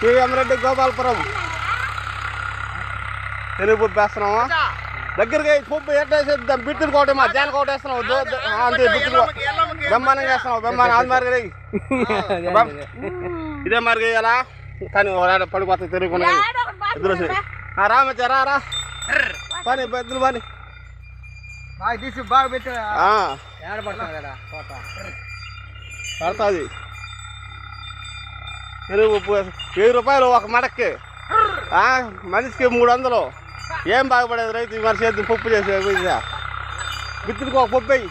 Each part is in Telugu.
రెడ్డి గోపాలపురం తెలుగు పప్పు వేస్తున్నావా దగ్గరగా పప్పు ఎట్టేసేద్దాం బిత్తులు కోటేమా జాన కోటేస్తున్నావు అంతే బిత్తులు బెమ్మానంగా వేస్తున్నావు బెమ్మానం అది మరి ఇదే మరి వేయాలా కానీ పడిపోతుంది తిరుగుకుండా ఎదురు రామచ్చా రా పని ఎద్దులు పని తీసి బాగా పెట్టి పడుతుంది పెరుగు ఉప్పు 1000 రూపాయలు ఒక మడక్కి మనిషికి 300 ఏం బాగుపడేది రైతు మరి చేద్దాం పప్పు చేసి బిత్తుడికి ఒక పప్పు వేయి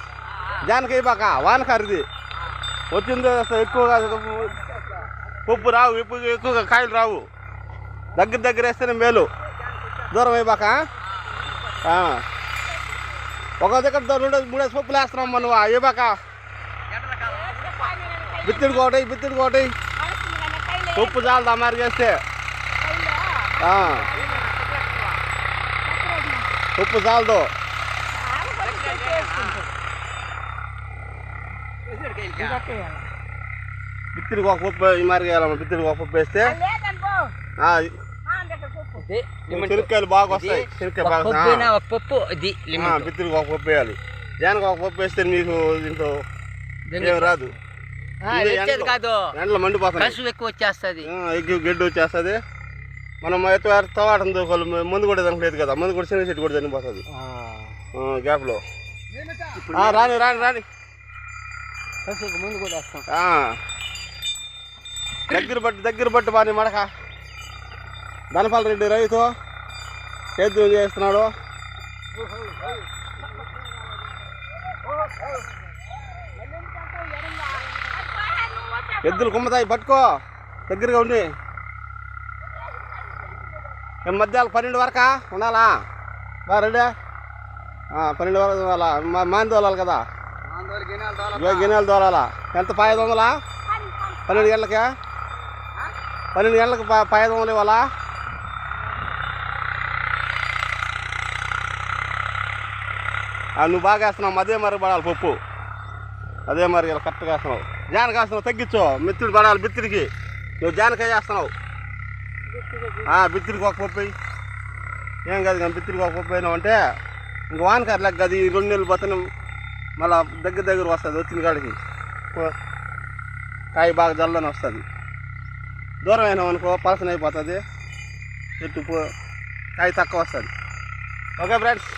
జానకి బాక వానకారిది వచ్చింది ఎక్కువగా పప్పు రావు ఎక్కువగా కాయలు రావు దగ్గర వేస్తేనే మేలు దూరం అయిపోక ఒక దగ్గర 2-3 పప్పులు వేస్తున్నాం మనం అయిపోక బిత్తుడికి ఒకటి పప్పు చాలదా మరి చేస్తే ఉప్పు చాలదు బిత్తిరికి ఒక పప్పు ఈ మరి వేయాలమ్మా బిత్తిరికి ఒక పప్పు వేస్తే శనక్కాయలు బాగా వస్తాయి శనక్కాయ బాగా బిత్తిరికి ఒక పప్పు వేయాలి జానకి ఒక పప్పు వేస్తే మీకు దీంట్లో ఏం రాదు ఎండలో మండిపోతుంది ఎక్కువ వచ్చేస్తుంది గడ్డి వచ్చేస్తుంది మనం తోటం దూకోవాలి ముందు కూడా తినలేదు కదా ముందు కూడా శనగ చెట్టు కూడా చనిపోతుంది గ్యాప్లో రాని ముందు కూడా వస్తాం దగ్గర పట్టు బాని మడక ధనపాల రెడ్డి రైతు సేద్యం చేస్తున్నాడు ఎద్దులు కుమ్మతాయి పట్టుకో దగ్గరగా ఉండి మధ్యాహ్నం 12 వరకా ఉండాలా బా రెడీ 12 వరకు తోలాలా మాని తోలాలి కదా గిన్నెలు తోలాలా ఎంత 500 12 గంటలకా 12 గంటలకు 500 ఇవ్వాలా నువ్వు బాగా వేస్తున్నావు అదే మరి పడాలి పప్పు అదే మరి కరెక్ట్గా వేస్తున్నావు జానకాయ వేస్తున్నావు తగ్గించు మిత్రుడు పడాలి బిత్తిరికి నువ్వు జానకాయ వేస్తున్నావు బిత్తిరికి ఒక పప్పు ఏం కాదు కానీ బిత్తిరికి ఒక పప్పు అయినావు అంటే ఇంక వానకారు లెక్క అది 2 నెలలు పోతే మళ్ళీ దగ్గర వస్తుంది వచ్చిన కాడికి కాయ బాగా జల్లని వస్తుంది దూరం అయినావు అనుకో పలసన అయిపోతుంది చెట్టు కాయ తక్కువ వస్తుంది ఓకే ఫ్రెండ్స్.